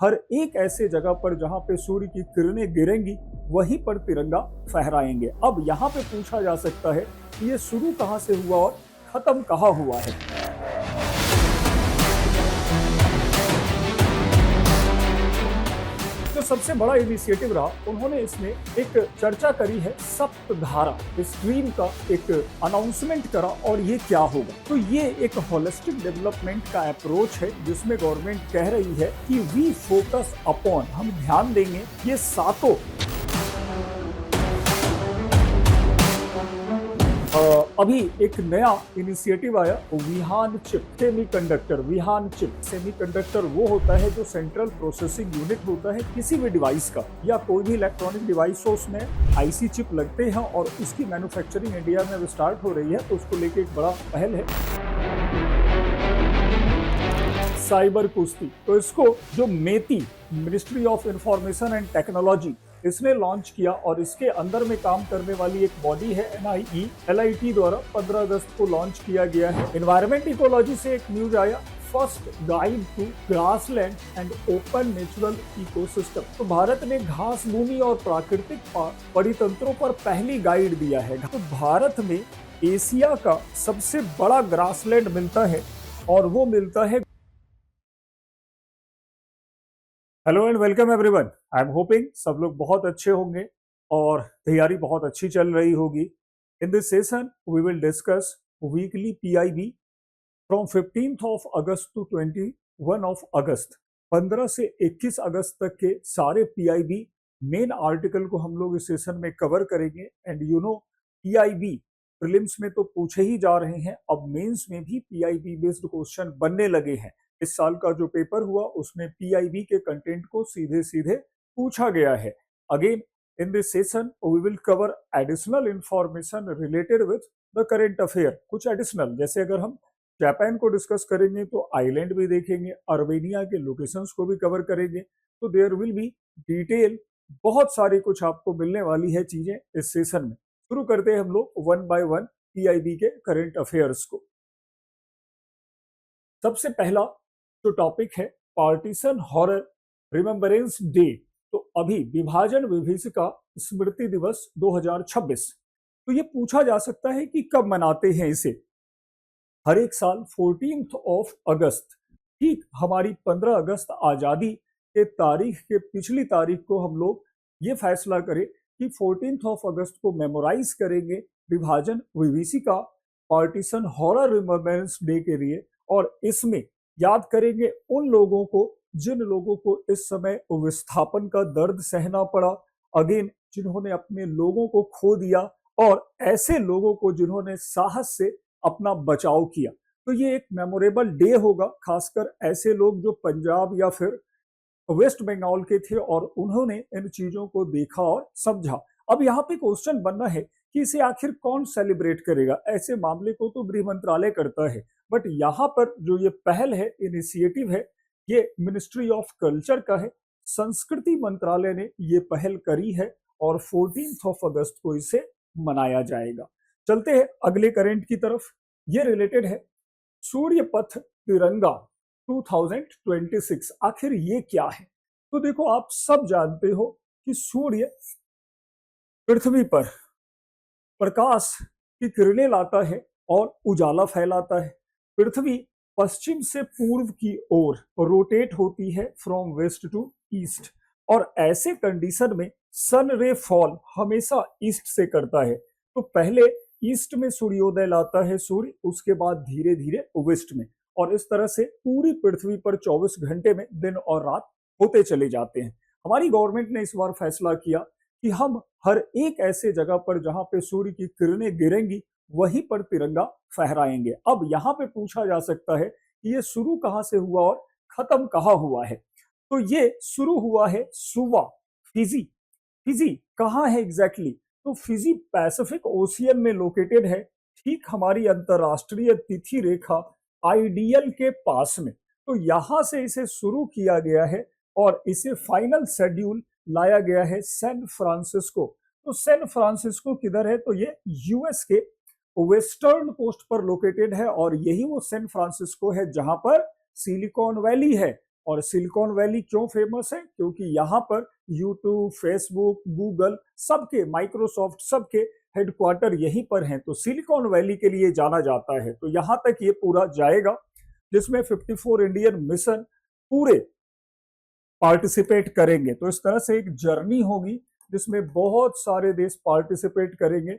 हर एक ऐसे जगह पर जहां पे सूर्य की किरणें गिरेंगी वहीं पर तिरंगा फहराएंगे। अब यहाँ पे पूछा जा सकता है कि ये शुरू कहाँ से हुआ और खत्म कहाँ हुआ है। जो सबसे बड़ा इनिशिएटिव रहा, उन्होंने इसमें एक चर्चा करी है सप्तधारा स्ट्रीम का, एक अनाउंसमेंट करा और ये क्या होगा। तो ये एक होलिस्टिक डेवलपमेंट का अप्रोच है जिसमें गवर्नमेंट कह रही है कि वी फोकस अपॉन, हम ध्यान देंगे ये सातों अभी एक नया इनिशिएटिव आया Vihaan chip semiconductor. Vihaan chip semiconductor वो होता है जो सेंट्रल प्रोसेसिंग यूनिट होता है किसी भी डिवाइस का, या कोई भी इलेक्ट्रॉनिक डिवाइस हो उसमें आईसी चिप लगते हैं और उसकी मैन्युफैक्चरिंग इंडिया में स्टार्ट हो रही है। तो उसको लेके एक बड़ा पहल है साइबर कुश्ती। तो इसको जो MeitY ministry of information and technology इसने लॉन्च किया और इसके अंदर में काम करने वाली एक बॉडी है NIE द्वारा 15 अगस्त को लॉन्च किया गया है। एनवायरमेंट इकोलॉजी से एक न्यूज आया, first guide to grassland and open natural ecosystem. तो भारत ने घास भूमि और प्राकृतिक परितंत्रों पर पहली गाइड दिया है। तो भारत में एशिया का सबसे बड़ा ग्रासलैंड मिलता है और वो मिलता है। Hello and welcome everyone, I am hoping सब लोग बहुत अच्छे होंगे और तैयारी बहुत अच्छी चल रही होगी। In this session we will discuss weekly PIB from 15th of August to 21 of August. 15 से 21 अगस्त तक के सारे PIB मेन आर्टिकल को हम लोग इस सेशन में कवर करेंगे। And you know PIB prelims में तो पूछे ही जा रहे हैं, अब मेंस में भी PIB बेस्ड क्वेश्चन बनने लगे हैं। इस साल का जो पेपर हुआ उसमें PIB के कंटेंट को सीधे सीधे पूछा गया है। Again in this session we will cover additional information related with the current affair. कुछ एडिशनल, जैसे अगर हम जापान को डिस्कस करेंगे तो आइलैंड भी देखेंगे, अर्मेनिया के लोकेशंस को भी कवर करेंगे। तो देयर विल बी डिटेल, बहुत सारी कुछ आपको मिलने वाली है चीजें इस सेशन में। शुरू करते हैं हम लोग वन बाय वन PIB के करेंट अफेयर्स को। सबसे पहला जो टॉपिक है पार्टीशन हॉरर रिमेम्बरेंस डे। तो अभी विभाजन विभीषिका स्मृति दिवस 2026। तो ये पूछा जा सकता है कि कब मनाते हैं इसे। हर एक साल 14th ऑफ अगस्त, ठीक हमारी 15 अगस्त आजादी के तारीख के पिछली तारीख को हम लोग ये फैसला करें कि 14th ऑफ अगस्त को मेमोराइज करेंगे विभाजन विभीषिका पार्टीशन हॉरर रिमेम्बरेंस डे के लिए। और इसमें याद करेंगे उन लोगों को जिन लोगों को इस समय विस्थापन का दर्द सहना पड़ा, अगेन जिन्होंने अपने लोगों को खो दिया, और ऐसे लोगों को जिन्होंने साहस से अपना बचाव किया। तो ये एक मेमोरेबल डे होगा, खासकर ऐसे लोग जो पंजाब या फिर वेस्ट बंगाल के थे और उन्होंने इन चीजों को देखा और समझा। अब यहाँ पे क्वेश्चन बनना है कि इसे आखिर कौन सेलिब्रेट करेगा। ऐसे मामले को तो गृह मंत्रालय करता है, बट यहाँ पर जो ये पहल है, इनिशिएटिव है, ये मिनिस्ट्री ऑफ कल्चर का है। संस्कृति मंत्रालय ने ये पहल करी है और 14th ऑफ अगस्त को इसे मनाया जाएगा। चलते हैं अगले करेंट की तरफ। ये रिलेटेड है सूर्य पथ तिरंगा 2026। आखिर ये क्या है? तो देखो, आप सब जानते हो कि सूर्य पृथ्वी पर प्रकाश की किरणें लाता है और उजाला फैलाता है। पृथ्वी पश्चिम से पूर्व की ओर रोटेट होती है फ्रॉम वेस्ट टू ईस्ट, और ऐसे कंडीशन में सन रे फॉल हमेशा ईस्ट से करता है। तो पहले ईस्ट में सूर्योदय लाता है सूर्य, उसके बाद धीरे धीरे वेस्ट में, और इस तरह से पूरी पृथ्वी पर 24 घंटे में दिन और रात होते चले जाते हैं। हमारी गवर्नमेंट ने इस बार फैसला किया कि हम हर एक ऐसे जगह पर जहां पे सूर्य की किरणें गिरेंगी वहीं पर तिरंगा फहराएंगे। अब यहाँ पे पूछा जा सकता है कि ये शुरू कहाँ से हुआ और खत्म कहाँ हुआ है। तो ये शुरू हुआ है सुवा, फिजी। फिजी कहाँ है एग्जैक्टली? तो फिजी पैसिफिक ओशियन में लोकेटेड है, ठीक हमारी अंतरराष्ट्रीय तिथि रेखा आइडियल के पास में। तो यहां से इसे शुरू किया गया है और इसे फाइनल शेड्यूल लाया गया है सैन फ्रांसिस्को। तो सैन फ्रांसिस्को किधर है? तो ये यूएस के वेस्टर्न कोस्ट पर लोकेटेड है, और यही वो सैन फ्रांसिस्को है जहां पर सिलिकॉन वैली है। और सिलिकॉन वैली क्यों फेमस है? क्योंकि यहाँ पर यूट्यूब, फेसबुक, गूगल सबके, माइक्रोसॉफ्ट सबके हेडक्वार्टर यहीं पर हैं, तो सिलिकॉन वैली के लिए जाना जाता है। तो यहाँ तक ये पूरा जाएगा, जिसमें 54 इंडियन मिशन पूरे पार्टिसिपेट करेंगे। तो इस तरह से एक जर्नी होगी जिसमें बहुत सारे देश पार्टिसिपेट करेंगे।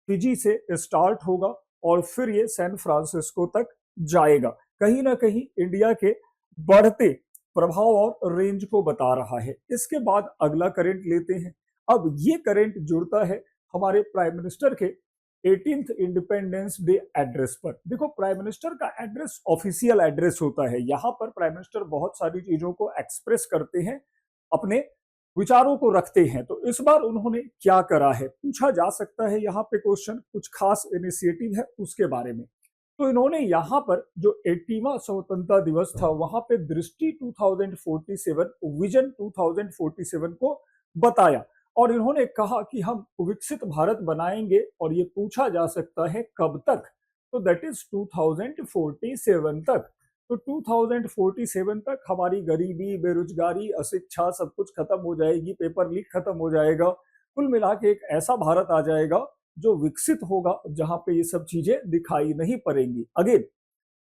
फिजी से स्टार्ट होगा और फिर ये सैन फ्रांसिस्को तक जाएगा। कहीं ना कहीं इंडिया के बढ़ते प्रभाव और रेंज को बता रहा है। इसके बाद अगला करंट लेते हैं। अब ये करंट जुड़ता है हमारे प्राइम मिनिस्टर के 18th इंडिपेंडेंस डे एड्रेस पर। देखो, प्राइम मिनिस्टर का एड्रेस ऑफिशियल एड्रेस होता है। यहाँ पर प्राइम मिनिस्टर बहुत सारी चीजों को एक्सप्रेस करते हैं, अपने विचारों को रखते हैं। तो इस बार उन्होंने क्या करा है, पूछा जा सकता है यहाँ पे क्वेश्चन। कुछ खास इनिशिएटिव है उसके बारे में। तो इन्होंने यहाँ पर जो 80वां स्वतंत्रता दिवस था, वहां पे दृष्टि 2047, विजन 2047 को बताया और इन्होंने कहा कि हम विकसित भारत बनाएंगे। और ये पूछा जा सकता है कब तक, तो दैट इज 2047 तक। तो 2047 तक हमारी गरीबी, बेरोजगारी, अशिक्षा सब कुछ खत्म हो जाएगी, पेपर लीक खत्म हो जाएगा। कुल मिला के एक ऐसा भारत आ जाएगा जो विकसित होगा, जहां पे ये सब चीजें दिखाई नहीं पड़ेंगी। अगेन,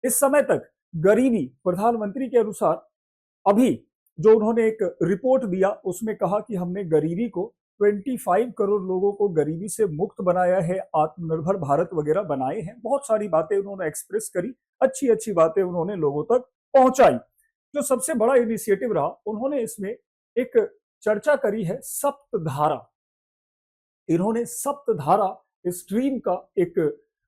इस समय तक गरीबी, प्रधानमंत्री के अनुसार अभी जो उन्होंने एक रिपोर्ट दिया उसमें कहा कि हमने गरीबी को 25 करोड़ लोगों को गरीबी से मुक्त बनाया है, आत्मनिर्भर भारत वगैरह बनाए हैं। बहुत सारी बातें उन्होंने एक्सप्रेस करी, अच्छी अच्छी बातें उन्होंने लोगों तक पहुंचाई। जो सबसे बड़ा इनिशिएटिव रहा, उन्होंने इसमें एक चर्चा करी है सप्तधारा। इन्होंने सप्तधारा स्ट्रीम का एक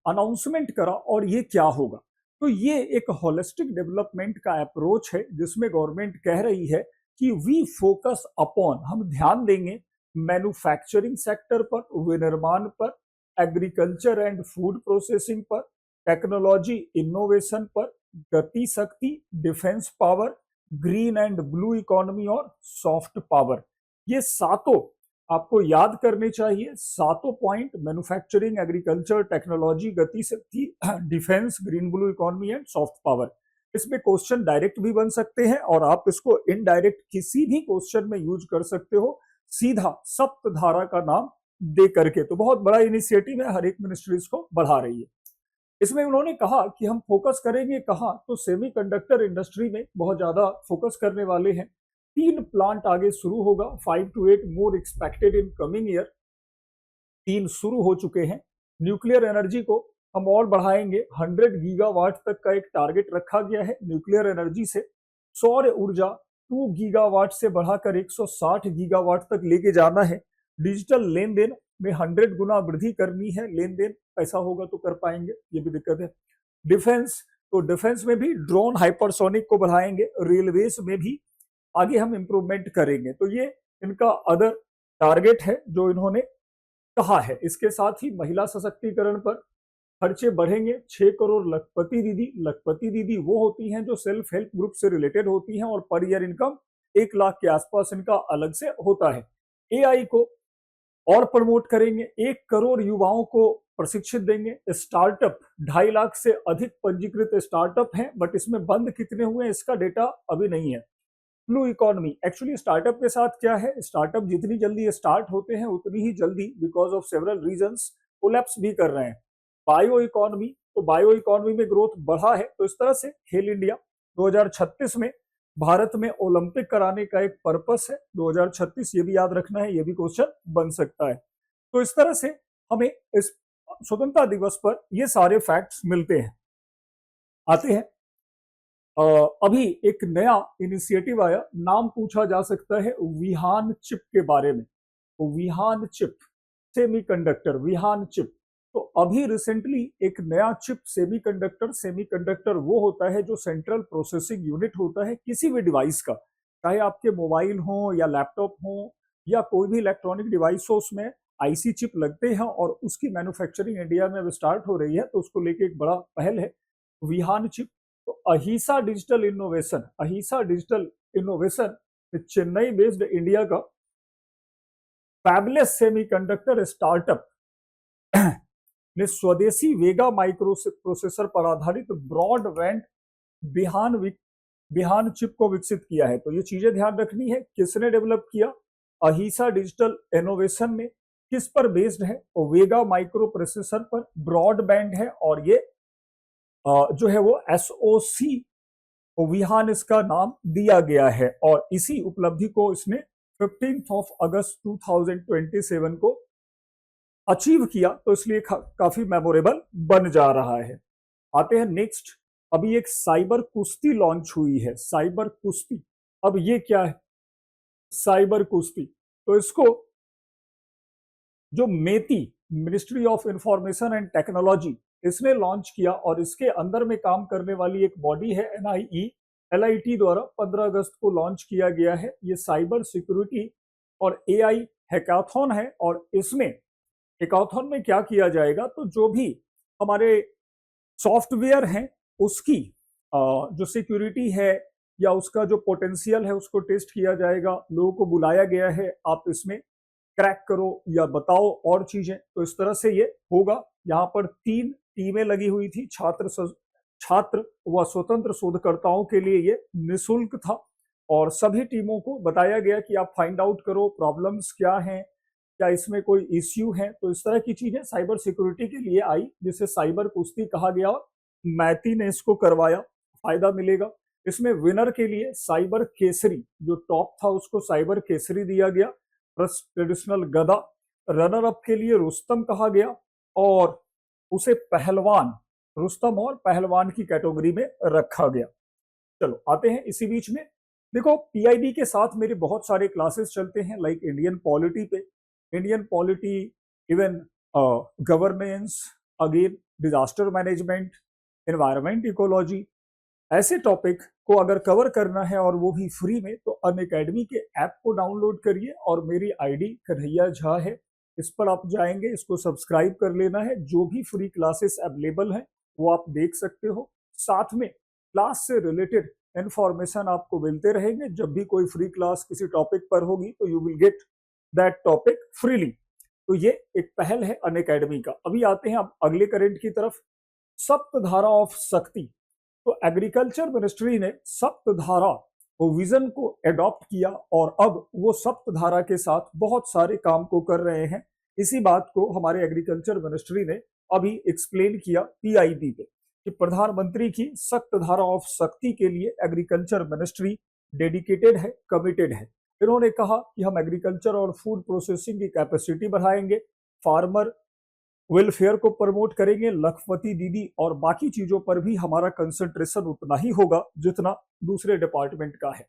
अनाउंसमेंट करा। और ये क्या होगा, तो ये एक होलिस्टिक डेवलपमेंट का अप्रोच है, जिसमें गवर्नमेंट कह रही है कि वी फोकस अपॉन, हम ध्यान देंगे मैन्युफैक्चरिंग सेक्टर पर, विनिर्माण पर, एग्रीकल्चर एंड फूड प्रोसेसिंग पर, टेक्नोलॉजी इनोवेशन पर, गति शक्ति, defence power, green and blue economy और सॉफ्ट पावर। ये सातों आपको याद करने चाहिए। सातों पॉइंट, मैन्युफैक्चरिंग, एग्रीकल्चर, टेक्नोलॉजी, गति शक्ति, defence, green blue economy and soft power. इसमें क्वेश्चन डायरेक्ट भी बन सकते हैं और आप इसको इनडायरेक्ट किसी भी क्वेश्चन में यूज कर सकते हो, सीधा सप्तधारा का नाम दे करके। तो बहुत बड़ा इनिशिएटिव है, हर एक मिनिस्ट्री इसको बढ़ा रही है। इसमें उन्होंने कहा कि हम फोकस करेंगे कहाँ, तो सेमीकंडक्टर इंडस्ट्री में बहुत ज्यादा फोकस करने वाले हैं। 3 प्लांट आगे शुरू होगा, 5 to 8 more expected in coming year. 3 शुरू हो चुके हैं। न्यूक्लियर एनर्जी को हम और बढ़ाएंगे, 100 गीगावाट तक का एक टारगेट रखा गया है न्यूक्लियर एनर्जी से। सौर ऊर्जा 2 गीगावाट से बढ़ाकर 160 गीगावाट तक लेके जाना है। डिजिटल लेन देन में 100 गुना वृद्धि करनी है। लेन देन पैसा होगा तो कर पाएंगे, ये भी दिक्कत है। डिफेंस, तो डिफेंस में भी ड्रोन, हाइपरसोनिक को बढ़ाएंगे। रेलवेज में भी आगे हम इंप्रूवमेंट करेंगे। तो ये इनका अदर टारगेट है जो इन्होंने कहा है। इसके साथ ही महिला सशक्तिकरण पर खर्चे बढ़ेंगे। 6 करोड़ लखपति दीदी। लखपति दीदी वो होती हैं जो सेल्फ हेल्प ग्रुप से रिलेटेड होती हैं और पर ईयर इनकम 1 लाख के आसपास इनका अलग से होता है। एआई को और प्रमोट करेंगे, 1 करोड़ युवाओं को प्रशिक्षित देंगे। स्टार्टअप 2.5 लाख से अधिक पंजीकृत स्टार्टअप हैं, बट इसमें बंद कितने हुए इसका डेटा अभी नहीं है। ब्लू इकोनॉमी, एक्चुअली स्टार्टअप के साथ क्या है, स्टार्टअप जितनी जल्दी स्टार्ट होते हैं उतनी ही जल्दी because of several reasons collapse भी कर रहे हैं। बायो इकोनॉमी, तो बायो इकोनॉमी में ग्रोथ बढ़ा है। तो इस तरह से खेल इंडिया 2036 में भारत में ओलंपिक कराने का एक पर्पस है। 2036 ये भी याद रखना है, ये भी क्वेश्चन बन सकता है। तो इस तरह से हमें इस स्वतंत्रता दिवस पर ये सारे फैक्ट्स मिलते हैं। आते हैं अभी एक नया इनिशिएटिव आया, नाम पूछा जा सकता है विहान चिप के बारे में। तो Vihaan chip, semiconductor, Vihaan chip. तो अभी रिसेंटली एक नया चिप, सेमीकंडक्टर वो होता है जो सेंट्रल प्रोसेसिंग यूनिट होता है किसी भी डिवाइस का, चाहे आपके मोबाइल हो या लैपटॉप हो या कोई भी इलेक्ट्रॉनिक डिवाइस हो, उसमें आईसी चिप लगते हैं और उसकी मैन्युफैक्चरिंग इंडिया में अब स्टार्ट हो रही है। तो उसको लेके एक बड़ा पहल है विहान चिप। तो Ahesa digital innovation Chennai based India का फैबलेस सेमीकंडक्टर स्टार्टअप ने स्वदेशी वेगा माइक्रो प्रोसेसर पर आधारित ब्रॉडबैंड बिहान चिप को विकसित किया है। तो ये चीजें ध्यान रखनी है। किसने डेवलप किया? अहिसा डिजिटल इनोवेशन में। किस पर बेस्ड है? वेगा माइक्रो प्रोसेसर पर। ब्रॉडबैंड है और ये जो है वो एसओसी विहान इसका नाम दिया गया है। और इसी उपलब्धि को इसने 15 अगस्त 2027 को अचीव किया, तो इसलिए काफी मेमोरेबल बन जा रहा है। आते हैं नेक्स्ट। अभी एक साइबर कुश्ती लॉन्च हुई है। साइबर कुश्ती, अब ये क्या है साइबर कुश्ती? तो इसको जो MeitY ministry of information and technology इसने लॉन्च किया और इसके अंदर में काम करने वाली एक बॉडी है एनआईटी द्वारा 15 अगस्त को लॉन्च किया गया है। ये साइबर सिक्योरिटी और एआई हैकाथॉन है। और इसमें हैकाथॉन में क्या किया जाएगा? तो जो भी हमारे सॉफ्टवेयर हैं उसकी जो सिक्योरिटी है या उसका जो पोटेंशियल है उसको टेस्ट किया जाएगा। लोगों को बुलाया गया है, आप इसमें क्रैक करो या बताओ और चीजें। तो इस तरह से ये होगा। यहाँ पर 3 टीमें लगी हुई थी। छात्र व स्वतंत्र शोधकर्ताओं के लिए ये निःशुल्क था और सभी टीमों को बताया गया कि आप फाइंड आउट करो प्रॉब्लम्स क्या हैं, क्या इसमें कोई इश्यू है। तो इस तरह की चीजें साइबर सिक्योरिटी के लिए आई, जिसे साइबर कुश्ती कहा गया और मैती ने इसको करवाया। फायदा मिलेगा इसमें। विनर के लिए साइबर केसरी, जो टॉप था उसको साइबर केसरी दिया गया, प्लस ट्रेडिशनल गदा। रनर अप के लिए रुस्तम कहा गया और उसे पहलवान, रुस्तम और पहलवान की कैटेगरी में रखा गया। चलो आते हैं इसी बीच में। देखो पीआईबी के साथ मेरे बहुत सारे क्लासेस चलते हैं, लाइक इंडियन पॉलिटी पे, Indian polity, even governance, again disaster management, environment, ecology. ऐसे टॉपिक को अगर कवर करना है और वो भी फ्री में, तो अनअकैडमी के ऐप को डाउनलोड करिए और मेरी आईडी कन्हैया झा है, इस पर आप जाएंगे, इसको सब्सक्राइब कर लेना है। जो भी फ्री क्लासेस अवेलेबल हैं वो आप देख सकते हो। साथ में क्लास से रिलेटेड इंफॉर्मेशन आपको मिलते रहेंगे। जब भी कोई फ्री क्लास किसी टॉपिक पर होगी तो you will get that topic freely. तो ये एक पहल है अनअकैडमी का। अभी आते हैं अब अगले करंट की तरफ। सप्तधारा ऑफ शक्ति। तो एग्रीकल्चर मिनिस्ट्री ने सप्तधारा विजन को एडॉप्ट किया और अब वो सप्तधारा के साथ बहुत सारे काम को कर रहे हैं। इसी बात को हमारे एग्रीकल्चर मिनिस्ट्री ने अभी एक्सप्लेन किया पीआईबी पे कि प्रधानमंत्री की सप्तधारा ऑफ शक्ति के लिए एग्रीकल्चर मिनिस्ट्री डेडिकेटेड है, कमिटेड है। इन्होंने कहा कि हम एग्रीकल्चर और फूड प्रोसेसिंग की कैपेसिटी बढ़ाएंगे, फार्मर वेलफेयर को प्रमोट करेंगे, लखपति दीदी और बाकी चीजों पर भी हमारा कंसंट्रेशन उतना ही होगा जितना दूसरे डिपार्टमेंट का है।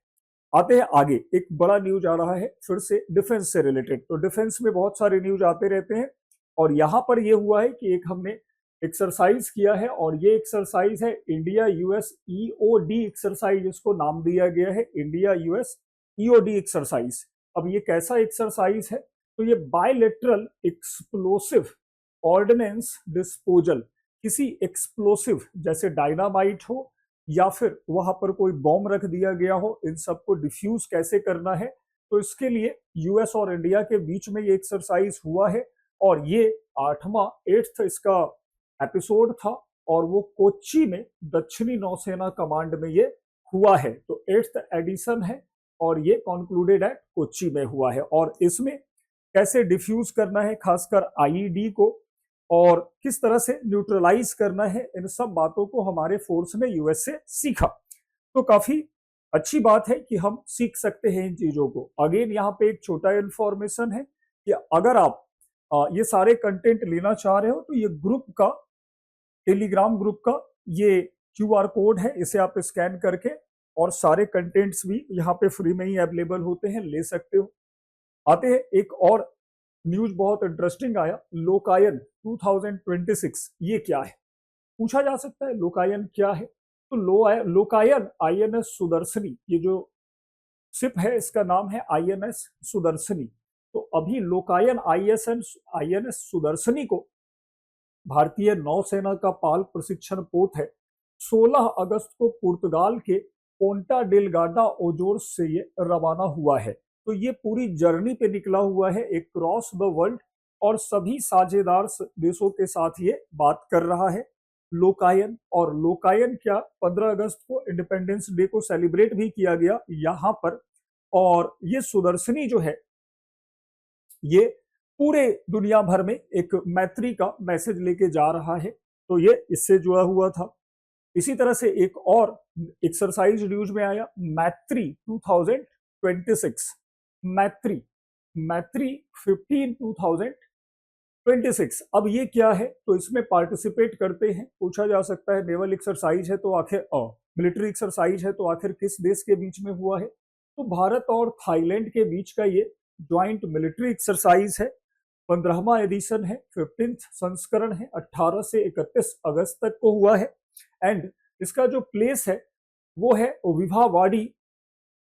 आते हैं आगे। एक बड़ा न्यूज आ रहा है फिर से डिफेंस से रिलेटेड। तो डिफेंस में बहुत सारे न्यूज आते रहते हैं और यहाँ पर ये हुआ है कि एक हमने एक्सरसाइज किया है और ये एक्सरसाइज है इंडिया यूएस ईओडी एक्सरसाइज, इसको नाम दिया गया है इंडिया यूएस ईओडी एक्सरसाइज। अब ये कैसा एक्सरसाइज है? तो ये बायलेटरल एक्सप्लोसिव ऑर्डिनेंस डिस्पोजल, किसी एक्सप्लोसिव जैसे डायनामाइट हो या फिर वहां पर कोई बॉम्ब रख दिया गया हो, इन सबको डिफ्यूज कैसे करना है। तो इसके लिए यूएस और इंडिया के बीच में ये एक्सरसाइज हुआ है और ये 8वां इसका एपिसोड था और वो कोच्चि में दक्षिणी नौसेना कमांड में ये हुआ है। तो 8th एडिशन है और ये कॉन्क्लूडेड एट कोच्चि में हुआ है। और इसमें कैसे डिफ्यूज करना है खासकर आईईडी को और किस तरह से न्यूट्रलाइज करना है, इन सब बातों को हमारे फोर्स ने यूएस से सीखा। तो काफी अच्छी बात है कि हम सीख सकते हैं इन चीजों को। अगेन यहाँ पे एक छोटा इंफॉर्मेशन है कि अगर आप ये सारे कंटेंट लेना चाह रहे हो तो ये ग्रुप का, टेलीग्राम ग्रुप का ये क्यूआर कोड है, इसे आप स्कैन करके और सारे कंटेंट्स भी यहाँ पे फ्री में ही अवेलेबल होते हैं, ले सकते हो। आते हैं एक और न्यूज बहुत इंटरेस्टिंग आया, लोकायन 2026। ये क्या है पूछा जा सकता है, लोकायन क्या है? तो लोकायन आईएनएस सुदर्शनी, ये जो शिप है इसका नाम है आईएनएस सुदर्शनी। तो अभी लोकायन आईएनएस सुदर्शनी को भारतीय नौसेना का पाल प्रशिक्षण पोत है। 16 अगस्त को पुर्तगाल के पोंटा डेलगाडा ओजोर से ये रवाना हुआ है। तो ये पूरी जर्नी पे निकला हुआ है एक क्रॉस द वर्ल्ड और सभी साझेदार देशों के साथ ये बात कर रहा है। लोकायन, और लोकायन क्या 15 अगस्त को इंडिपेंडेंस डे को सेलिब्रेट भी किया गया यहाँ पर। और ये सुदर्शनी जो है ये पूरे दुनिया भर में एक मैत्री का मैसेज लेके जा रहा है, तो ये इससे जुड़ा हुआ था। इसी तरह से एक और एक्सरसाइज न्यूज में आया, मैत्री 2026, मैत्री मैत्री 15/2026। अब ये क्या है, तो इसमें पार्टिसिपेट करते हैं, पूछा जा सकता है नेवल एक्सरसाइज है तो आखिर मिलिट्री एक्सरसाइज है तो आखिर किस देश के बीच में हुआ है, तो भारत और थाईलैंड के बीच का ये ज्वाइंट मिलिट्री एक्सरसाइज है। 15वां एडिशन है, 15th संस्करण है, 18 से 31 अगस्त तक को हुआ है। एंड इसका जो प्लेस है वो है विभावाड़ी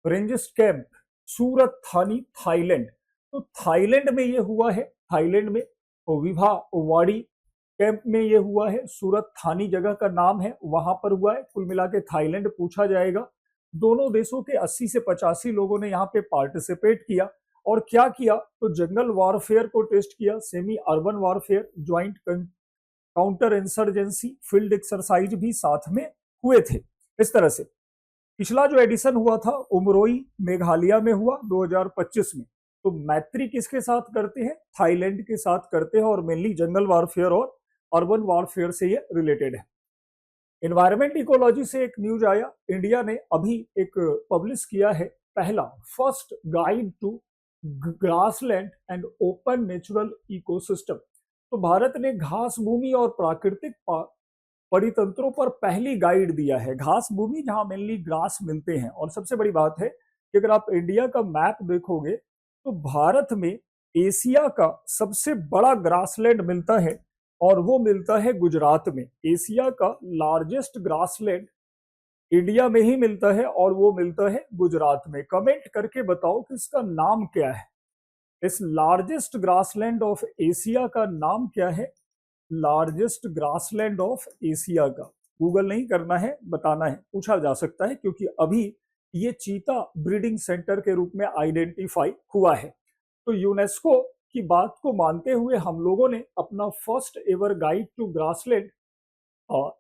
रेंजेस कैंप, सूरत थानी, थाईलैंड। तो थाईलैंड में ये हुआ है, थाईलैंड में विभावाड़ी कैंप में ये हुआ है, सूरत थानी जगह का नाम है, वहां पर हुआ है। कुल मिला के थाईलैंड पूछा जाएगा। दोनों देशों के 80 से 85 लोगों ने यहाँ पे पार्टिसिपेट किया। और क्या किया, तो जंगल वॉरफेयर को टेस्ट किया, semi urban warfare, joint counter insurgency, field exercise भी साथ में हुए थे। इस तरह से पिछला जो एडिशन हुआ था उमरोई मेघालय में हुआ 2025 में। तो मैत्री किसके साथ करते हैं, थाईलैंड के साथ करते हैं, और मेनली जंगल वॉरफेयर और अर्बन वॉरफेयर से ये रिलेटेड है। एनवायरमेंट इकोलॉजी से एक न्यूज आया, इंडिया ने अभी एक पब्लिश किया है पहला first guide to grassland and open natural ecosystem. तो भारत ने घास भूमि और प्राकृतिक परितंत्रों पर पहली गाइड दिया है, घास भूमि जहां मेनली ग्रास मिलते हैं। और सबसे बड़ी बात है कि अगर आप इंडिया का मैप देखोगे तो भारत में एशिया का सबसे बड़ा ग्रासलैंड मिलता है, और वो मिलता है गुजरात में। एशिया का लार्जेस्ट ग्रासलैंड इंडिया में ही मिलता है, और वो मिलता है गुजरात में। कमेंट करके बताओ कि इसका नाम क्या है, इस लार्जेस्ट ग्रासलैंड ऑफ एशिया का नाम क्या है, लार्जेस्ट ग्रासलैंड ऑफ एशिया का। गूगल नहीं करना है, बताना है, पूछा जा सकता है, क्योंकि अभी ये चीता ब्रीडिंग सेंटर के रूप में आइडेंटिफाई हुआ है। तो यूनेस्को की बात को मानते हुए हम लोगों ने अपना first ever guide to grassland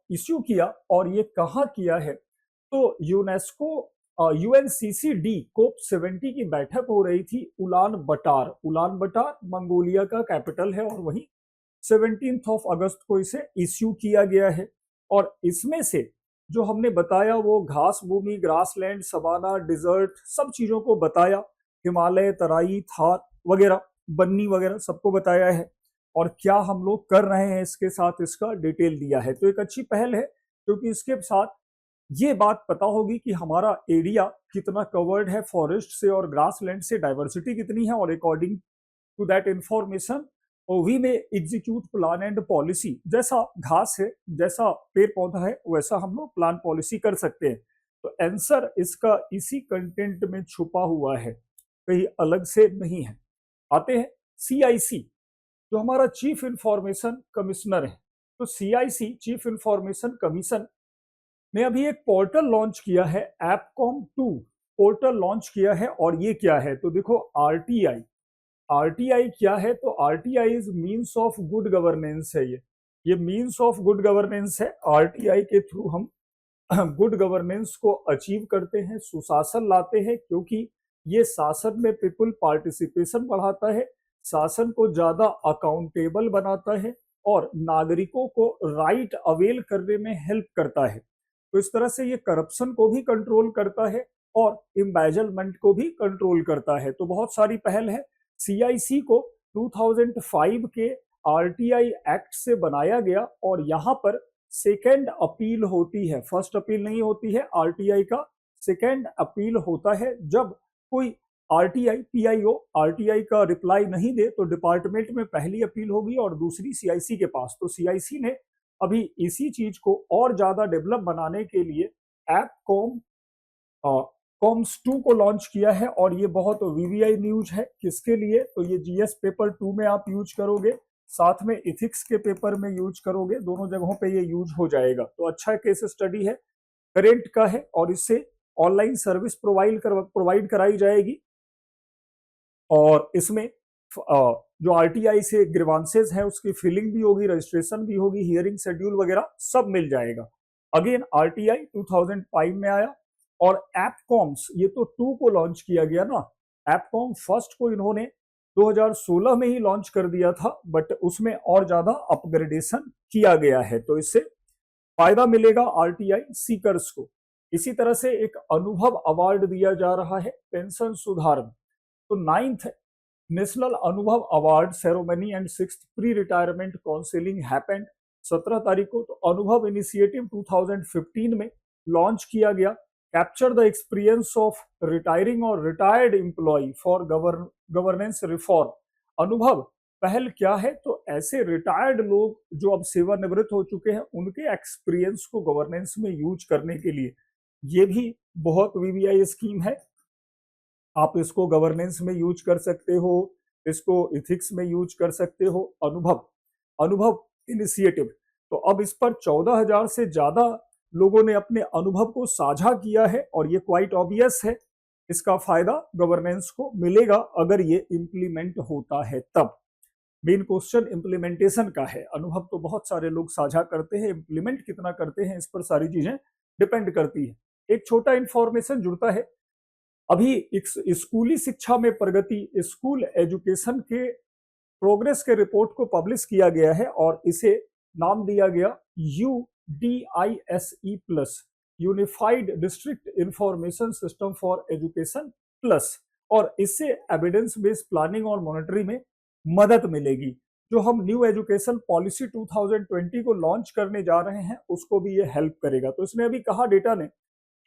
issue किया। और ये कहाँ किया है, तो यूनेस्को UNCCD COP70 की बैठक हो रही थी उलान बटार, उलान बटार मंगोलिया का कैपिटल है, और वहीं 17 अगस्त को इसे इश्यू किया गया है। और इसमें से जो हमने बताया वो घास भूमि, ग्रासलैंड, सवाना, डिजर्ट, सब चीजों को बताया, हिमालय, तराई, थार वगैरह, बन्नी वगैरह सबको बताया है। और क्या हम लोग कर रहे हैं इसके साथ, इसका डिटेल दिया है। तो एक अच्छी पहल है, क्योंकि इसके साथ ये बात पता होगी कि हमारा एरिया कितना कवर्ड है फॉरेस्ट से और ग्रासलैंड से, डाइवर्सिटी कितनी है, और according to that information we may execute plan and policy. जैसा घास है, जैसा पेड़ पौधा है, वैसा हम लोग प्लान पॉलिसी कर सकते हैं। तो आंसर इसका इसी कंटेंट में छुपा हुआ है, कहीं अलग से नहीं है। आते हैं CIC, जो हमारा चीफ इंफॉर्मेशन कमिश्नर है। तो CIC चीफ इंफॉर्मेशन कमीशन ने अभी एक पोर्टल लॉन्च किया है, एपकॉम 2 पोर्टल लॉन्च किया है। और ये क्या है, तो देखो RTI, RTI क्या है, तो RTI is means of good governance है। ये मीन्स ऑफ गुड गवर्नेंस है। RTI के थ्रू हम गुड गवर्नेंस को अचीव करते हैं, सुशासन लाते हैं, क्योंकि ये शासन में पीपल पार्टिसिपेशन बढ़ाता है, शासन को ज्यादा अकाउंटेबल बनाता है, और नागरिकों को राइट अवेल करने में हेल्प करता है। तो इस तरह से ये करप्शन को भी कंट्रोल करता है और एम्बेजलमेंट को भी कंट्रोल करता है। तो बहुत सारी पहल है। CIC को 2005 के RTI एक्ट से बनाया गया, और यहाँ पर सेकेंड अपील होती है, फर्स्ट अपील नहीं होती है। RTI का सेकेंड अपील होता है जब कोई RTI PIO RTI का रिप्लाई नहीं दे, तो डिपार्टमेंट में पहली अपील होगी और दूसरी CIC के पास। तो CIC ने अभी इसी चीज को और ज्यादा डेवलप बनाने के लिए ऐप कॉम्स 2 को लॉन्च किया है। और ये बहुत VVI न्यूज है, किसके लिए, तो ये GS पेपर 2 में आप यूज करोगे, साथ में इथिक्स के पेपर में यूज करोगे, दोनों जगहों पे ये यूज हो जाएगा। तो अच्छा केस स्टडी है, करेंट का है, और इससे ऑनलाइन सर्विस प्रोवाइड कराई जाएगी। और इसमें जो आरटीआई से ग्रीवांसेस है उसकी फिलिंग भी होगी, रजिस्ट्रेशन भी होगी, हियरिंग शेड्यूल वगैरह सब मिल जाएगा। अगेन आरटीआई 2005 में आया और एपकॉम्स ये तो 2 को लॉन्च किया गया ना, एपकॉम फर्स्ट को इन्होंने 2016 में ही लॉन्च कर दिया था, बट उसमें और ज्यादा अपग्रेडेशन किया गया है, तो इससे फायदा मिलेगा आरटीआई सीकर्स को। इसी तरह से एक अनुभव अवार्ड दिया जा रहा है पेंशन सुधार में। तो 9th नेशनल अनुभव award ceremony and 6th pre retirement counselling happened 17 तारीख को। तो अनुभव इनिशिएटिव 2015 में लॉन्च किया गया। Capture the experience of retiring और retired employ for governance reform. Anubhav पहल क्या है, तो ऐसे रिटायर्ड लोग जो अब सेवानिवृत्त हो चुके हैं उनके एक्सपीरियंस को गवर्नेंस में यूज करने के लिए ये भी बहुत वीवीआई स्कीम है। आप इसको गवर्नेंस में यूज कर सकते हो, इसको इथिक्स में यूज कर सकते हो। अनुभव इनिशिएटिव, तो अब इस पर 14,000 से ज्यादा लोगों ने अपने अनुभव को साझा किया है और ये क्वाइट ऑब्वियस है इसका फायदा गवर्नेंस को मिलेगा अगर ये इंप्लीमेंट होता है तब। मेन क्वेश्चन इंप्लीमेंटेशन का है। अनुभव तो बहुत सारे लोग साझा करते हैं, इंप्लीमेंट कितना करते हैं इस पर सारी चीजें डिपेंड करती है। एक छोटा इंफॉर्मेशन जुड़ता है, अभी स्कूली शिक्षा में प्रगति, स्कूल एजुकेशन के प्रोग्रेस के रिपोर्ट को पब्लिश किया गया है और इसे नाम दिया गया UDISE plus, unified district information system for education plus, और इससे एविडेंस बेस्ड प्लानिंग और मॉनिटरिंग में मदद मिलेगी। जो हम न्यू एजुकेशन पॉलिसी 2020 को लॉन्च करने जा रहे हैं उसको भी ये हेल्प करेगा। तो इसने अभी कहा डेटा ने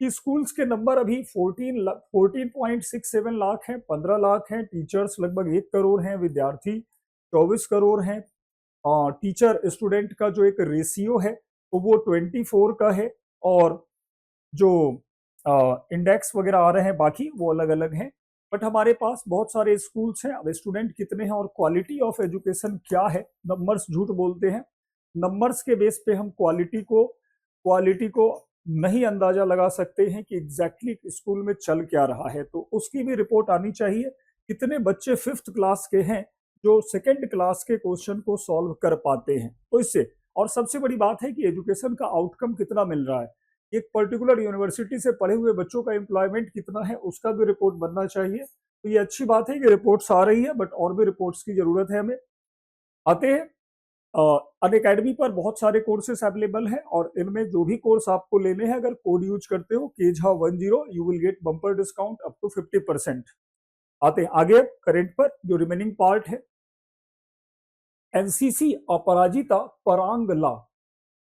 कि स्कूल्स के नंबर अभी 14.67 लाख हैं, 15 लाख हैं, टीचर्स लगभग 1 करोड़ हैं, विद्यार्थी 24 करोड़ हैं। टीचर स्टूडेंट का जो एक रेशियो है तो वो 24 का है, और जो इंडेक्स वगैरह आ रहे हैं बाकी वो अलग अलग हैं। बट हमारे पास बहुत सारे स्कूल्स हैं, अब स्टूडेंट कितने हैं और क्वालिटी ऑफ एजुकेशन क्या है, नंबर्स झूठ बोलते हैं। नंबर्स के बेस पे हम क्वालिटी को नहीं अंदाजा लगा सकते हैं कि एग्जैक्टली स्कूल में चल क्या रहा है। तो उसकी भी रिपोर्ट आनी चाहिए, कितने बच्चे 5th क्लास के हैं जो 2nd क्लास के क्वेश्चन को सॉल्व कर पाते हैं। तो इससे, और सबसे बड़ी बात है कि एजुकेशन का आउटकम कितना मिल रहा है, एक पर्टिकुलर यूनिवर्सिटी से पढ़े हुए बच्चों का एम्प्लॉयमेंट कितना है उसका भी रिपोर्ट बनना चाहिए। तो ये अच्छी बात है कि रिपोर्ट्स आ रही है, बट और भी रिपोर्ट्स की जरूरत है हमें। आते हैं अनअकैडमी पर बहुत सारे कोर्सेस अवेलेबल हैं और इनमें जो भी कोर्स आपको लेने हैं अगर कोड यूज करते हो KEJHA10 you will get bumper discount up to 50%। आते हैं आगे करंट पर, जो रिमेनिंग पार्ट है। एनसीसी अपराजिता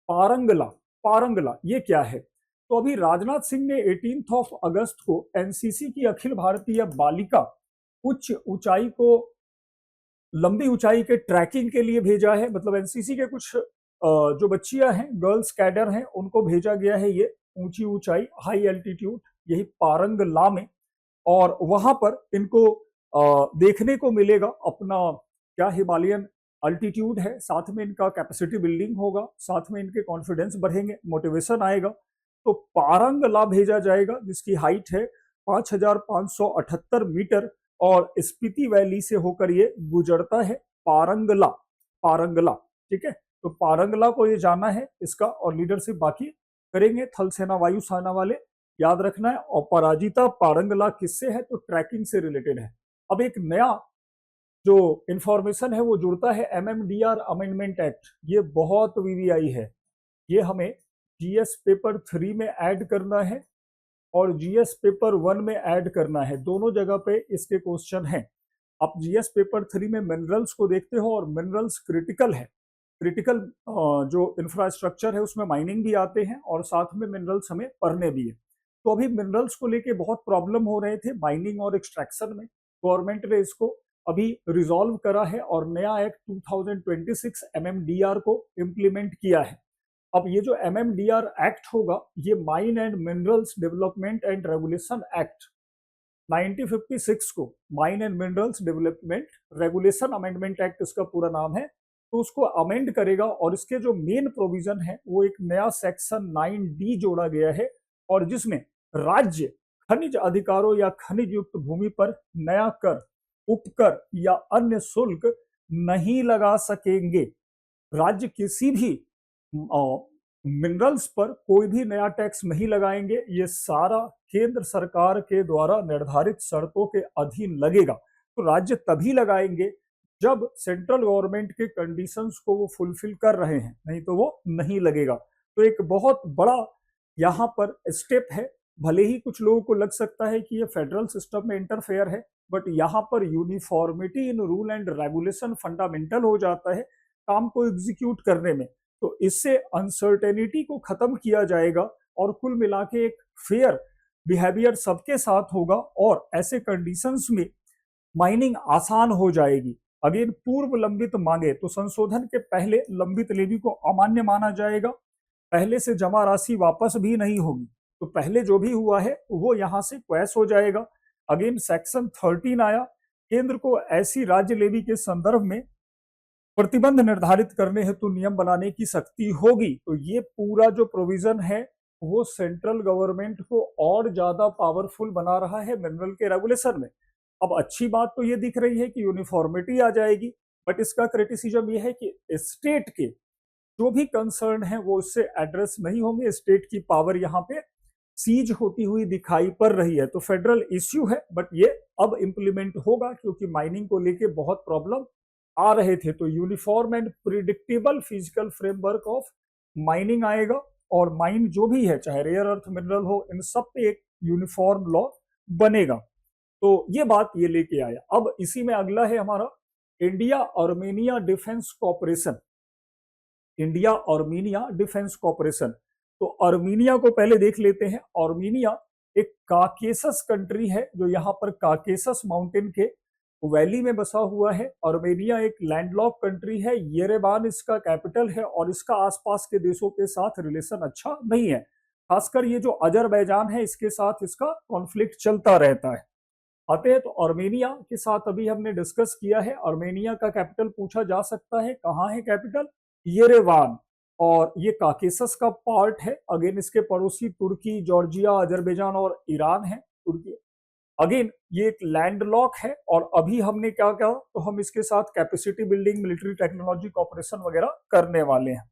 पारंगला ये क्या है? तो अभी राजनाथ सिंह ने 18 अगस्त को एनसीसी की अखिल भारतीय बालिका उच्च ऊंचाई को लंबी ऊंचाई के ट्रैकिंग के लिए भेजा है। मतलब एनसीसी के कुछ जो बच्चियां हैं, गर्ल्स कैडर हैं, उनको भेजा गया है ये ऊंची ऊंचाई, हाई एल्टीट्यूड, यही पारंगला में, और वहां पर इनको देखने को मिलेगा अपना क्या हिमालयन अल्टीट्यूड है, साथ में इनका कैपेसिटी बिल्डिंग होगा, साथ में इनके कॉन्फिडेंस बढ़ेंगे, मोटिवेशन आएगा। तो पारंगला भेजा जाएगा जिसकी हाइट है 5,578 मीटर और स्पीति वैली से होकर ये गुजरता है। पारंगला, ठीक है। तो पारंगला को ये जाना है इसका, और लीडरशिप बाकी करेंगे थल सेना वायु सेना वाले, याद रखना है। और पराजिता पारंगला किससे है? तो ट्रैकिंग से रिलेटेड है। अब एक नया जो इंफॉर्मेशन है वो जुड़ता है MMDR अमेंडमेंट एक्ट। ये बहुत वीवीआई है, ये हमें जीएस पेपर 3 में ऐड करना है और जीएस पेपर 1 में ऐड करना है, दोनों जगह पे इसके क्वेश्चन हैं। आप जीएस पेपर 3 में मिनरल्स को देखते हो और मिनरल्स क्रिटिकल है, क्रिटिकल जो इंफ्रास्ट्रक्चर है उसमें माइनिंग भी आते हैं और साथ में मिनरल्स हमें पढ़ने भी है। तो अभी मिनरल्स को लेके बहुत प्रॉब्लम हो रहे थे माइनिंग और एक्सट्रैक्शन में, गवर्नमेंट ने इसको अभी रिजॉल्व करा है और नया एक्ट 2026 MMDR को इम्प्लीमेंट किया है। अब ये जो MMDR एक्ट होगा ये mine and minerals development and regulation act 1956 को, mine and minerals development regulation amendment act इसका पूरा नाम है, तो उसको अमेंड करेगा। और इसके जो मेन प्रोविजन है वो एक नया सेक्शन 9D जोड़ा गया है, और जिसमें राज्य खनिज अधिकारों या खनिज युक्त भूमि पर नया कर उपकर या अन्य शुल्क नहीं लगा सकेंगे। राज्य किसी भी मिनरल्स पर कोई भी नया टैक्स नहीं लगाएंगे। ये सारा केंद्र सरकार के द्वारा निर्धारित शर्तों के अधीन लगेगा। तो राज्य तभी लगाएंगे जब सेंट्रल गवर्नमेंट के कंडीशंस को वो फुलफिल कर रहे हैं, नहीं तो वो नहीं लगेगा। तो एक बहुत बड़ा यहाँ पर स्टेप है। भले ही कुछ लोगों को लग सकता है कि ये फेडरल सिस्टम में इंटरफेयर है, बट यहाँ पर uniformity in rule and regulation fundamental हो जाता है काम को एग्जीक्यूट करने में। तो इससे अनसर्टेनिटी को खत्म किया जाएगा और कुल मिला के एक फेयर बिहेवियर सबके साथ होगा और ऐसे कंडीशंस में माइनिंग आसान हो जाएगी। अगेन, पूर्व लंबित मांगे तो संशोधन के पहले लंबित लेवी को अमान्य माना जाएगा। पहले से जमा राशि वापस भी नहीं होगी। तो पहले जो भी हुआ है वो यहां से क्वैश हो जाएगा। अगेन, सेक्शन 13 आया, केंद्र को ऐसी राज्य लेवी के संदर्भ में प्रतिबंध निर्धारित करने हेतु नियम बनाने की शक्ति होगी। तो ये पूरा जो प्रोविजन है वो सेंट्रल गवर्नमेंट को और ज्यादा पावरफुल बना रहा है मिनरल के रेगुलेशन में। अब अच्छी बात तो ये दिख रही है कि यूनिफॉर्मिटी आ जाएगी, बट इसका क्रिटिसिज्म ये है कि स्टेट के जो भी कंसर्न है वो इससे एड्रेस नहीं होंगे। स्टेट की पावर यहाँ पे सीज होती हुई दिखाई पड़ रही है। तो फेडरल इश्यू है, बट ये अब इंप्लीमेंट होगा क्योंकि माइनिंग को लेके बहुत प्रॉब्लम आ रहे थे। तो uniform and predictable physical framework of mining आएगा और माइन जो भी है, चाहे रेयर अर्थ मिनरल हो, इन सब पे एक यूनिफॉर्म लॉ बनेगा। तो ये बात ये लेके आया। अब इसी में अगला है हमारा India Armenia defence cooperation. India Armenia defence cooperation. तो आर्मेनिया को पहले देख लेते हैं। आर्मेनिया एक काकेसस कंट्री है जो यहाँ पर काकेसस माउंटेन के वैली में बसा हुआ है। आर्मेनिया एक लैंडलॉक कंट्री है। येरेवान इसका कैपिटल है और इसका आसपास के देशों के साथ रिलेशन अच्छा नहीं है। खासकर ये जो अजरबैजान है इसके साथ इसका कॉन्फ्लिक्ट चलता रहता है। आते हैं तो आर्मेनिया के साथ अभी हमने डिस्कस किया है। आर्मेनिया का कैपिटल पूछा जा सकता है, कहाँ है कैपिटल? येरेवान। और ये काकेसस का पार्ट है। अगेन इसके पड़ोसी तुर्की, जॉर्जिया, अजरबैजान और ईरान है। तुर्की अगेन ये एक लैंडलॉक है और अभी हमने क्या कहा, तो हम इसके साथ capacity building, military technology cooperation वगैरह करने वाले हैं।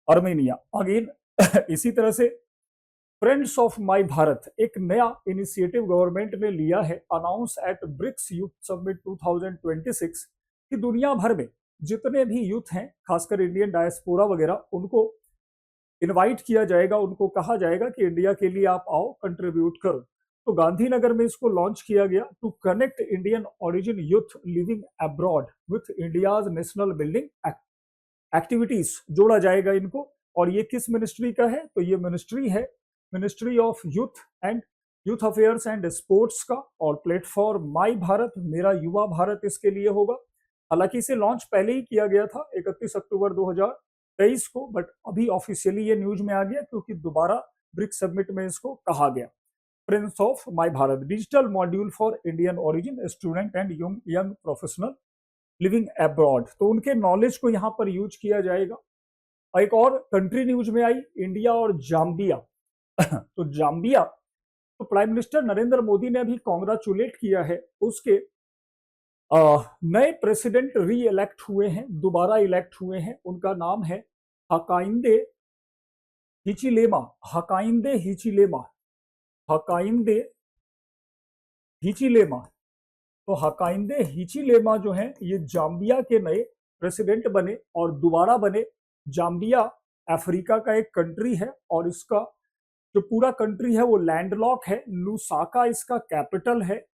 आर्मेनिया अगेन इसी तरह से फ्रेंड्स ऑफ माई भारत एक नया इनिशिएटिव गवर्नमेंट ने लिया है, announce at BRICS youth summit 2026 कि दुनिया भर में जितने भी यूथ हैं, खासकर इंडियन डायस्पोरा वगैरह, उनको इनवाइट किया जाएगा, उनको कहा जाएगा कि इंडिया के लिए आप आओ, कंट्रीब्यूट करो। तो गांधीनगर में इसको लॉन्च किया गया to connect Indian origin youth living abroad with India's national building activities, जोड़ा जाएगा इनको। और ये किस मिनिस्ट्री का है? तो ये मिनिस्ट्री है ministry of youth and youth affairs and sports का। और प्लेटफॉर्म माई भारत, मेरा युवा भारत, इसके लिए होगा। हालांकि इसे लॉन्च पहले ही किया गया था 31 अक्टूबर 2023 को, बट अभी ऑफिशियली ये न्यूज में आ गया क्योंकि दोबारा ब्रिक्स समिट में इसको कहा गया। Friends of my Bharat digital module for Indian origin student and young professional living abroad. तो उनके नॉलेज को यहाँ पर यूज किया जाएगा। एक और कंट्री न्यूज में आई, इंडिया और जाम्बिया। तो जाम्बिया, तो प्राइम मिनिस्टर नरेंद्र मोदी ने अभी कॉन्ग्रेचुलेट किया है उसके नए प्रेसिडेंट री इलेक्ट हुए हैं, दोबारा इलेक्ट हुए हैं। उनका नाम है Hakainde Hichilema. Hakainde Hichilema, Hakainde Hichilema. तो हकाइंदे हिचिलेमा जो है ये जाम्बिया के नए प्रेसिडेंट बने और दोबारा बने। जाम्बिया अफ्रीका का एक कंट्री है और इसका जो पूरा कंट्री है वो लैंडलॉक है। लुसाका इसका कैपिटल है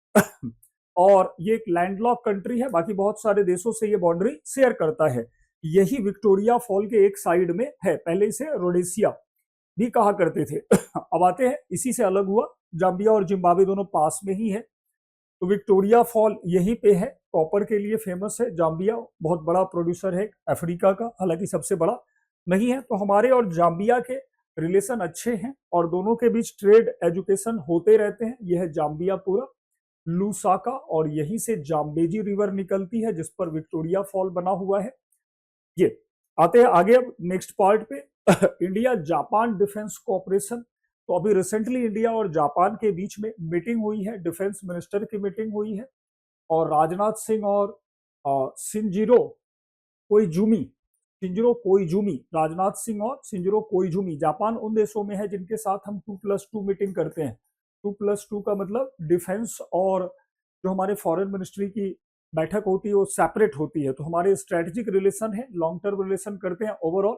और ये एक लैंडलॉक कंट्री है, बाकी बहुत सारे देशों से ये बाउंड्री शेयर करता है। यही विक्टोरिया फॉल के एक साइड में है, पहले इसे रोडेसिया भी कहा करते थे। अब आते हैं, इसी से अलग हुआ। जाम्बिया और जिम्बाब्वे दोनों पास में ही है। तो विक्टोरिया फॉल यहीं पे है, कॉपर के लिए फेमस है। जाम्बिया बहुत बड़ा प्रोड्यूसर है अफ्रीका का, हालांकि सबसे बड़ा नहीं है। तो हमारे और जाम्बिया के रिलेशन अच्छे हैं और दोनों के बीच ट्रेड, एजुकेशन होते रहते हैं। यह है जाम्बिया पूरा लुसाका और यहीं से जाम्बेजी रिवर निकलती है जिस पर विक्टोरिया फॉल बना हुआ है। ये आते हैं आगे अब नेक्स्ट पार्ट पे। India Japan defence cooperation. तो अभी रिसेंटली इंडिया और जापान के बीच में मीटिंग हुई है, डिफेंस मिनिस्टर की मीटिंग हुई है और राजनाथ सिंह और Shinjiro Koizumi, Shinjiro Koizumi, Rajnath Singh और शिंजिरो कोइजुमी, जापान उन देशों में है जिनके साथ हम 2+2 मीटिंग करते हैं। 2+2 का मतलब डिफेंस और जो हमारे फॉरेन मिनिस्ट्री की बैठक होती है वो सेपरेट होती है। तो हमारे स्ट्रेटेजिक रिलेशन है, लॉन्ग टर्म रिलेशन करते हैं ओवरऑल,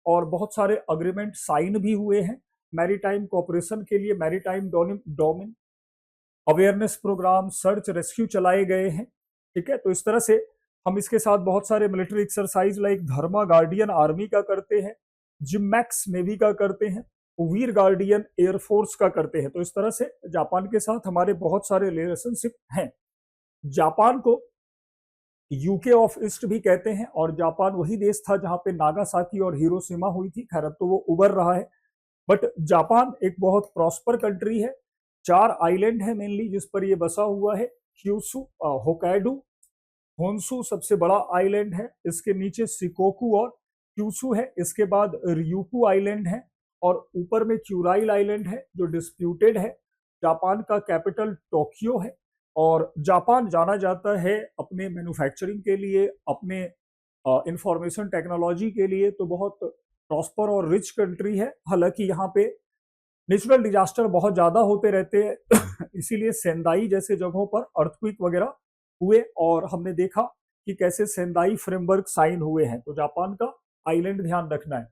और बहुत सारे अग्रीमेंट साइन भी हुए हैं मैरीटाइम कोऑपरेशन के लिए। Maritime domain awareness program, search rescue चलाए गए हैं। ठीक है, तो इस तरह से हम इसके साथ बहुत सारे मिलिट्री एक्सरसाइज लाइक धर्मा गार्डियन आर्मी का करते हैं, जिमैक्स नेवी का करते हैं, वीर गार्डियन एयरफोर्स का करते हैं। तो इस तरह से जापान के साथ हमारे बहुत सारे रिलेशनशिप हैं। जापान को यूके ऑफ ईस्ट भी कहते हैं, और जापान वही देश था जहां पे नागासाकी और हिरोशिमा हुई थी। खैर अब तो वो उबर रहा है, बट जापान एक बहुत प्रॉस्पर कंट्री है। 4 आइलैंड है मेनली जिस पर ये बसा हुआ है, क्यूसू, होकाइडो, होन्सू सबसे बड़ा आइलैंड है, इसके नीचे सिकोकू और क्यूसू है, इसके बाद रियूकू आइलैंड है, और ऊपर में क्यूराइल आइलैंड है जो डिस्प्यूटेड है। जापान का कैपिटल टोक्यो है, और जापान जाना जाता है अपने मैन्युफैक्चरिंग के लिए, अपने इंफॉर्मेशन टेक्नोलॉजी के लिए। तो बहुत प्रॉस्पर और रिच कंट्री है। हालांकि यहाँ पे नेचुरल डिजास्टर बहुत ज्यादा होते रहते हैं इसीलिए सेंदाई जैसे जगहों पर अर्थक्वेक वगैरह हुए, और हमने देखा कि कैसे सेंदाई फ्रेमवर्क साइन हुए हैं। तो जापान का आइलैंड ध्यान रखना है।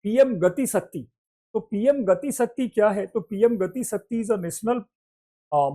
पीएम गति शक्ति, तो पीएम गति शक्ति क्या है? तो पीएम गति शक्ति is a national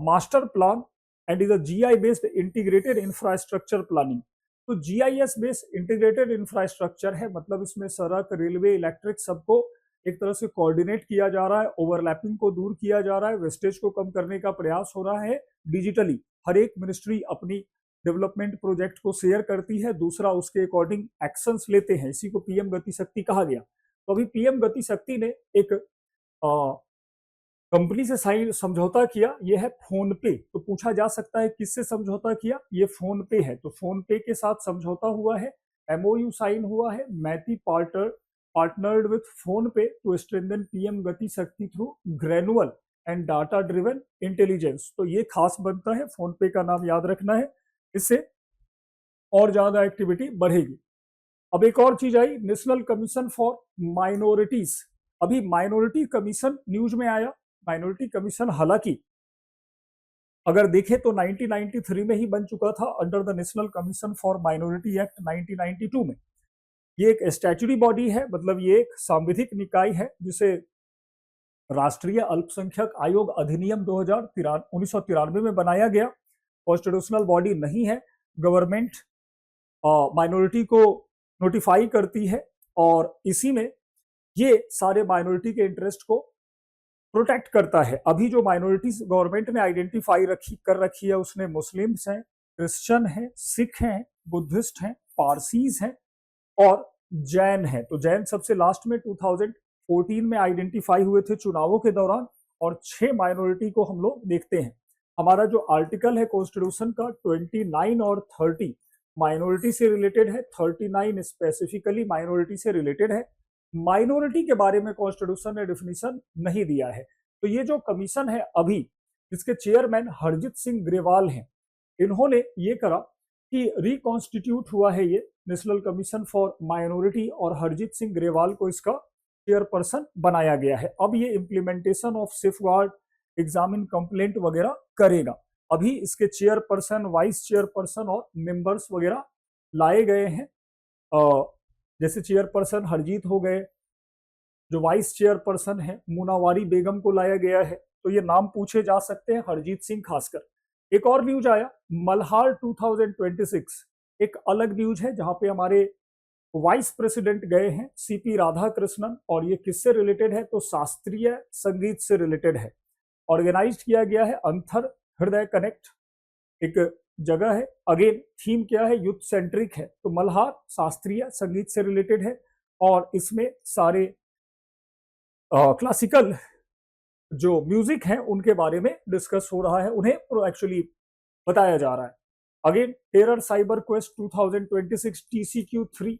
master plan and is a GI based integrated infrastructure planning. तो जीआईएस बेस्ड इंटीग्रेटेड इंफ्रास्ट्रक्चर है, मतलब इसमें सड़क, रेलवे, इलेक्ट्रिक सबको एक तरह से कोऑर्डिनेट किया जा रहा है, ओवरलैपिंग को दूर किया जा रहा है, वेस्टेज को कम करने का प्रयास हो रहा है डिजिटली। हर एक मिनिस्ट्री अपनी डेवलपमेंट प्रोजेक्ट को शेयर करती है, दूसरा उसके अकॉर्डिंग एक्शंस लेते हैं। इसी को पीएम गति शक्ति कहा गया। तो अभी पीएम गति शक्ति ने एक कंपनी से साइन समझौता किया, ये है फोन पे। तो पूछा जा सकता है किससे समझौता किया? ये फोन पे है। तो फोन पे के साथ समझौता हुआ है, एमओयू साइन हुआ है, मैती पार्टनर्ड विथ फोन पे टू स्ट्रेंथन पीएम गति शक्ति through granule and data driven intelligence. तो ये खास बनता है, फोन पे का नाम याद रखना है, इससे और ज्यादा एक्टिविटी बढ़ेगी। अब एक और चीज आई, नेशनल कमीशन फॉर माइनॉरिटीज। अभी माइनॉरिटी कमीशन न्यूज में आया। माइनॉरिटी कमीशन हालांकि अगर देखें तो 1993 में ही बन चुका था under the national commission for minority act 1992 में। ये एक स्टैट्यूटरी बॉडी है, मतलब ये एक सांविधिक निकाय है जिसे राष्ट्रीय अल्पसंख्यक आयोग अधिनियम 1993 में बनाया गया। कॉन्स्टिट्यूशनल बॉडी नहीं है, गवर्नमेंट माइनॉरिटी को नोटिफाई करती है, और इसी में ये सारे माइनॉरिटी के इंटरेस्ट को प्रोटेक्ट करता है। अभी जो माइनॉरिटीज गवर्नमेंट ने आइडेंटिफाई कर रखी है उसने मुस्लिम्स हैं, क्रिश्चियन हैं, सिख हैं, बुद्धिस्ट हैं, पारसीज हैं और जैन हैं। तो जैन सबसे लास्ट में 2014 में आइडेंटिफाई हुए थे चुनावों के दौरान, और 6 माइनॉरिटी को हम लोग देखते हैं। हमारा जो आर्टिकल है कॉन्स्टिट्यूशन का 29 और 30 माइनॉरिटी से रिलेटेड है, 39 स्पेसिफिकली माइनॉरिटी से रिलेटेड है। माइनॉरिटी के बारे में कॉन्स्टिट्यूशन ने डिफिनीशन नहीं दिया है। तो ये जो कमीशन है अभी, जिसके चेयरमैन हरजीत सिंह ग्रेवाल हैं, इन्होंने ये करा कि रिकॉन्स्टिट्यूट हुआ है ये नेशनल कमीशन फॉर माइनॉरिटी, और हरजीत सिंह ग्रेवाल को इसका चेयरपर्सन बनाया गया है। अब ये implementation of safeguard, examine complaint वगैरह करेगा। अभी इसके चेयरपर्सन, वाइस चेयरपर्सन और मेंबर्स वगैरह लाए गए हैं। जैसे चेयरपर्सन हरजीत हो गए, जो वाइस चेयरपर्सन है मुनावारी बेगम को लाया गया है। तो ये नाम पूछे जा सकते हैं, हरजीत सिंह खासकर। एक और न्यूज आया, मल्हार 2026, एक अलग न्यूज है जहां पे हमारे वाइस प्रेसिडेंट गए हैं, सीपी राधाकृष्णन, और ये किससे रिलेटेड है? तो शास्त्रीय संगीत से रिलेटेड है। ऑर्गेनाइज किया गया है अंतर हृदय कनेक्ट, एक जगह है। अगेन थीम क्या है? यूथ सेंट्रिक है। तो मल्हार शास्त्रीय संगीत से रिलेटेड है, और इसमें सारे क्लासिकल जो म्यूजिक है उनके बारे में डिस्कस हो रहा है, उन्हें एक्चुअली बताया जा रहा है। Again terror cyber quest 2026 TCQ3।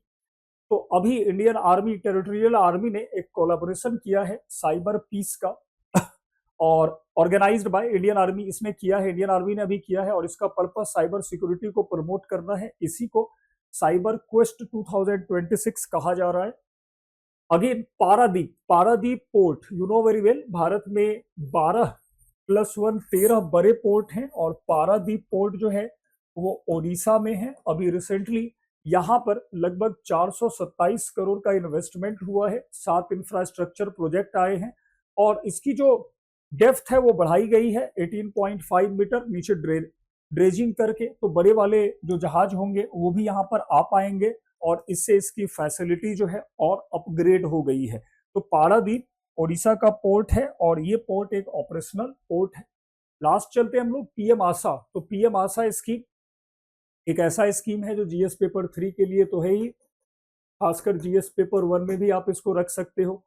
तो अभी इंडियन आर्मी, टेरिटोरियल आर्मी ने एक कोलैबोरेशन किया है साइबर पीस का और ऑर्गेनाइज्ड बाय इंडियन आर्मी इसने किया है, इंडियन आर्मी ने अभी किया है और इसका पर्पस साइबर सिक्योरिटी को प्रमोट करना है। इसी को साइबर क्वेस्ट 2026 कहा जा रहा है। Again Paradip, Paradip port you know very well, Bharat में 12+1 13 बड़े पोर्ट हैं और पारादीप पोर्ट जो है वो ओडिशा में है। अभी रिसेंटली यहाँ पर लगभग 427 करोड़ का इन्वेस्टमेंट हुआ है, 7 इंफ्रास्ट्रक्चर प्रोजेक्ट आए हैं और इसकी जो डेप्थ है वो बढ़ाई गई है 18.5 मीटर नीचे ड्रेजिंग करके, तो बड़े वाले जो जहाज होंगे वो भी यहाँ पर आ पाएंगे और इससे इसकी फैसिलिटी जो है और अपग्रेड हो गई है। तो पारादीप ओडिशा का पोर्ट है और ये पोर्ट एक ऑपरेशनल पोर्ट है। लास्ट चलते हैं हम लोग पीएम आशा। तो पीएम आशा स्कीम एक ऐसा स्कीम है जो जीएस पेपर 3 के लिए तो है ही, खासकर जीएस पेपर 1 में भी आप इसको रख सकते हो।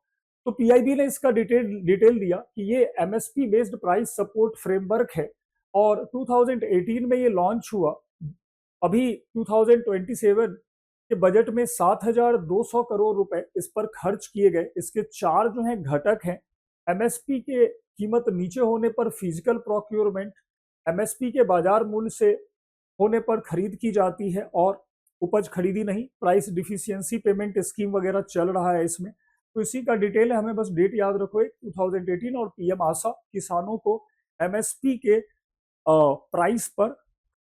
तो पीआईबी ने इसका डिटेल दिया कि ये MSP based price support framework है और 2018 में ये लॉन्च हुआ। अभी 2027 के बजट में 7,200 करोड़ रुपए इस पर खर्च किए गए। इसके 4 जो हैं घटक हैं, एमएसपी के कीमत नीचे होने पर फिजिकल प्रोक्योरमेंट, एमएसपी के बाजार मूल्य से होने पर खरीद की जाती है और उपज खरीदी नहीं, प्राइस डिफिशियंसी पेमेंट स्कीम वगैरह चल रहा है इसमें। तो इसी का डिटेल है, हमें बस डेट याद रखो 2018 और पीएम आशा किसानों को एमएसपी के प्राइस पर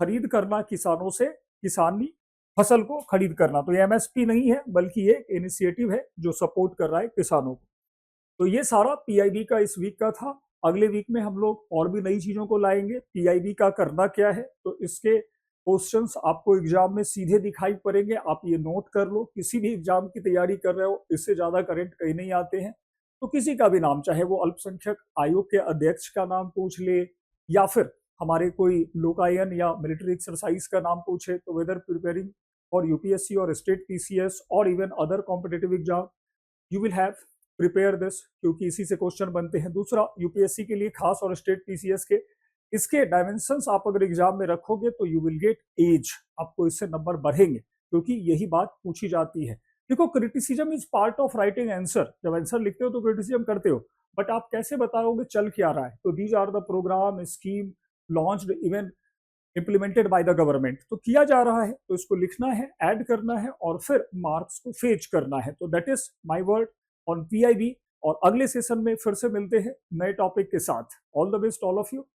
खरीद करना, किसानों से किसानी फसल को खरीद करना। तो ये एमएसपी नहीं है बल्कि ये इनिशिएटिव है जो सपोर्ट कर रहा है किसानों को। तो ये सारा पीआईबी का इस वीक का था। अगले वीक में हम लोग और भी नई चीजों को लाएंगे। पीआईबी का करना क्या है, तो इसके क्वेश्चंस आपको एग्जाम में सीधे दिखाई पड़ेंगे, आप ये नोट कर लो। किसी भी एग्जाम की तैयारी कर रहे हो, इससे ज्यादा करंट कहीं नहीं आते हैं। तो किसी का भी नाम, चाहे वो अल्पसंख्यक आयोग के अध्यक्ष का नाम पूछ ले या फिर हमारे कोई लोकायन या मिलिट्री एक्सरसाइज का नाम पूछे, तो वेदर प्रिपेयरिंग फॉर यूपीएससी और स्टेट पीसीएस और even other competitive exam, you will have prepare this, क्योंकि इसी से क्वेश्चन बनते हैं। दूसरा, यूपीएससी के लिए खास और स्टेट पीसीएस के इसके डायमेंशंस आप अगर एग्जाम में रखोगे तो यू विल गेट एज, आपको इससे नंबर बढ़ेंगे, क्योंकि यही बात पूछी जाती है। देखो, criticism is part of writing answer. जब आंसर लिखते हो तो क्रिटिसिज्म करते हो, बट आप कैसे बताओगे चल क्या रहा है। तो these are the program scheme launched even implemented by the government. तो किया जा रहा है तो इसको लिखना है, ऐड करना है और फिर मार्क्स को फेच करना है। तो that is my word on PIB. और अगले सेशन में फिर से मिलते हैं नए टॉपिक के साथ। All the best all of you.